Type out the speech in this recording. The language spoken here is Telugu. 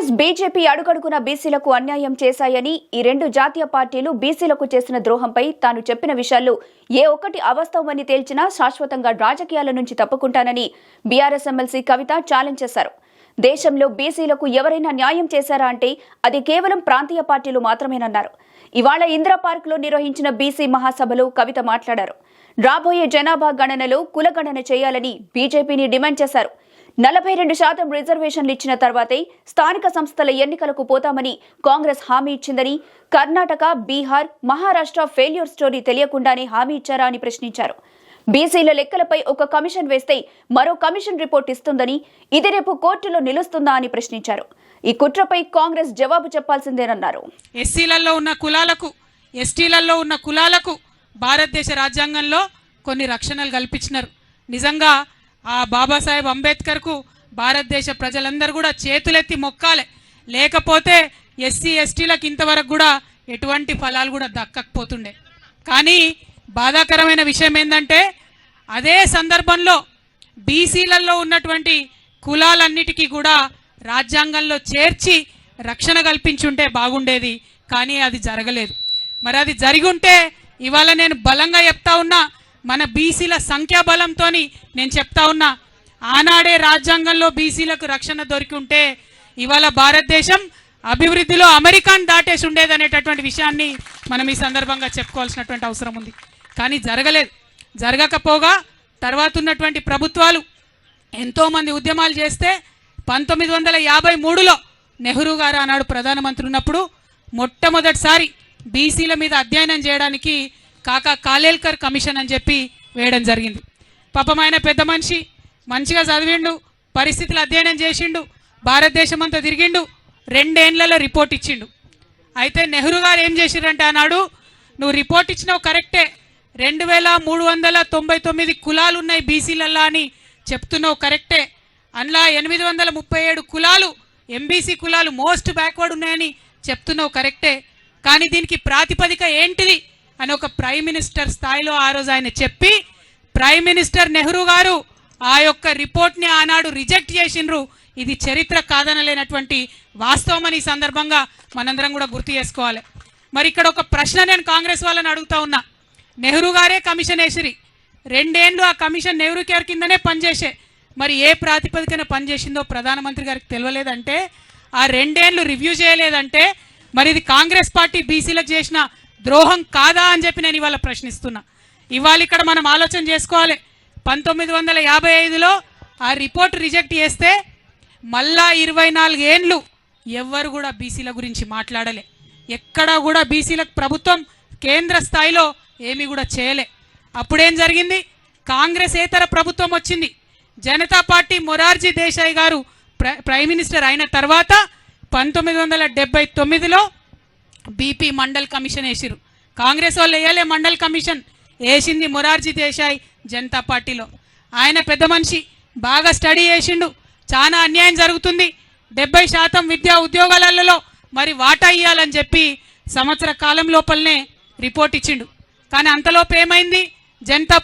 కాంగ్రెస్ బీజేపీ అడుగడుగున బీసీలకు అన్యాయం చేశాయని ఈ రెండు జాతీయ పార్టీలు బీసీలకు చేసిన ద్రోహంపై తాను చెప్పిన విషయాల్లో ఏ ఒక్కటి అవాస్తవమని తేల్చినా శాశ్వతంగా రాజకీయాల నుంచి తప్పుకుంటానని బీఆర్ఎస్ ఎమ్మెల్సీ కవిత ఛాలెంజ్ చేశారు. దేశంలో బీసీలకు ఎవరైనా న్యాయం చేశారా అంటే అది కేవలం ప్రాంతీయ పార్టీలు మాత్రమేనన్నారు. ఇవాళ ఇందిరా పార్క్ లో నిర్వహించిన బీసీ మహాసభలో కవిత మాట్లాడారు. రాబోయే జనాభా గణనలో కులగణన చేయాలని బీజేపీని డిమాండ్ చేశారు. 42% రిజర్వేషన్లు ఇచ్చిన తర్వాతే స్థానిక సంస్థల ఎన్నికలకు పోతామని కాంగ్రెస్ హామీ ఇచ్చిందని, కర్ణాటక, బీహార్, మహారాష్ట్ర ఫెయిల్యూర్ స్టోరీ తెలియకుండానే హామీ ఇచ్చారా అని ప్రశ్నించారు. బీసీల లెక్కలపై ఒక కమిషన్ వేస్తే మరో కమిషన్ రిపోర్ట్ ఇస్తుందని, ఇది రేపు కోర్టులో నిలుస్తుందా అని ప్రశ్నించారు. ఈ కుట్రపై కాంగ్రెస్ జవాబు చెప్పాల్సిందేనన్నారు. ఎస్సీలలో ఉన్న కులాలకు, ఎస్టీలలో ఉన్న కులాలకు భారతదేశ రాజ్యాంగంలో కొన్ని రక్షణలు కల్పించినారు. నిజంగా ఆ బాబాసాహెబ్ అంబేద్కర్కు భారతదేశ ప్రజలందరూ కూడా చేతులెత్తి మొక్కాలి. లేకపోతే ఎస్సీ ఎస్టీలకు ఇంతవరకు కూడా ఎటువంటి ఫలాలు కూడా దక్కకపోతుండే. కానీ బాధాకరమైన విషయం ఏంటంటే అదే సందర్భంలో బీసీలలో ఉన్నటువంటి కులాలన్నిటికీ కూడా రాజ్యాంగంలో చేర్చి రక్షణ కల్పించుంటే బాగుండేది. కానీ అది జరగలేదు. మరి అది జరిగి ఉంటే ఇవాళ నేను బలంగా చెప్తా ఉన్నా, మన బీసీల సంఖ్యాబలంతో నేను చెప్తా ఉన్నా, ఆనాడే రాజ్యాంగంలో బీసీలకు రక్షణ దొరికి ఉంటే ఇవాళ భారతదేశం అభివృద్ధిలో అమెరికాను దాటేసి ఉండేది అనేటటువంటి విషయాన్ని మనం ఈ సందర్భంగా చెప్పుకోవాల్సినటువంటి అవసరం ఉంది. కానీ జరగలేదు. జరగకపోగా తర్వాత ఉన్నటువంటి ప్రభుత్వాలు ఎంతోమంది ఉద్యమాలు చేస్తే 1953లో నెహ్రూ గారు ఆనాడు ప్రధానమంత్రి ఉన్నప్పుడు మొట్టమొదటిసారి బీసీల మీద అధ్యయనం చేయడానికి కాకా కాలేల్కర్ కమిషన్ అని చెప్పి వేయడం జరిగింది. పాపం ఆయన పెద్ద మనిషి, మంచిగా చదివిండు, పరిస్థితులు అధ్యయనం చేసిండు, భారతదేశం అంతా తిరిగిండు, 2 ఏళ్లలో రిపోర్ట్ ఇచ్చిండు. అయితే నెహ్రూ గారు ఏం చేసిరంటే ఆనాడు, నువ్వు రిపోర్ట్ ఇచ్చినావు కరెక్టే, 2399 కులాలు ఉన్నాయి బీసీలల్లా అని చెప్తున్నావు కరెక్టే, అందులో 837 కులాలు ఎంబీసీ కులాలు మోస్ట్ బ్యాక్వర్డ్ ఉన్నాయని చెప్తున్నావు కరెక్టే, కానీ దీనికి ప్రాతిపదిక ఏంటిది అని ఒక ప్రైమ్ మినిస్టర్ స్థాయిలో ఆ రోజు ఆయన చెప్పి, ప్రైమ్ మినిస్టర్ నెహ్రూ గారు ఆ యొక్క రిపోర్ట్ని ఆనాడు రిజెక్ట్ చేసిండ్రు. ఇది చరిత్ర కాదనలేనటువంటి వాస్తవం అని ఈ సందర్భంగా మనందరం కూడా గుర్తు చేసుకోవాలి. మరి ఇక్కడ ఒక ప్రశ్న నేను కాంగ్రెస్ వాళ్ళని అడుగుతా ఉన్నా. నెహ్రూ గారే కమిషన్ వేసిరి, 2 ఏళ్ళు ఆ కమిషన్ నెహ్రూ కేర్ కిందనే పనిచేసే, మరి ఏ ప్రాతిపదికన పనిచేసిందో ప్రధానమంత్రి గారికి తెలియలేదంటే, ఆ 2 ఏళ్ళు రివ్యూ చేయలేదంటే మరి ఇది కాంగ్రెస్ పార్టీ బీసీలకు చేసిన ద్రోహం కాదా అని చెప్పి నేను ఇవాళ ప్రశ్నిస్తున్నా. ఇవాళ ఇక్కడ మనం ఆలోచన చేసుకోవాలి. 1955లో ఆ రిపోర్ట్ రిజెక్ట్ చేస్తే మళ్ళా 24 ఏళ్ళు ఎవ్వరు కూడా బీసీల గురించి మాట్లాడలే. ఎక్కడా కూడా బీసీలకు ప్రభుత్వం కేంద్ర స్థాయిలో ఏమీ కూడా చేయలే. అప్పుడేం జరిగింది, కాంగ్రెస్ ఏతర ప్రభుత్వం వచ్చింది. జనతా పార్టీ మొరార్జీ దేశాయ్ గారు ప్రైమ్ మినిస్టర్ అయిన తర్వాత 1979లో బీపీ మండల్ కమిషన్ వేసిరు. కాంగ్రెస్ వాళ్ళు వేయలే మండల్ కమిషన్, వేసింది మొరార్జీ దేశాయ్ జనతా పార్టీలో. ఆయన పెద్ద మనిషి, బాగా స్టడీ చేసిండు, చాలా అన్యాయం జరుగుతుంది, 70% విద్యా ఉద్యోగాలలో మరి వాటా ఇవ్వాలని చెప్పి సంవత్సర కాలం లోపలనే రిపోర్ట్ ఇచ్చిండు. కానీ అంతలోపు ఏమైంది, జనతా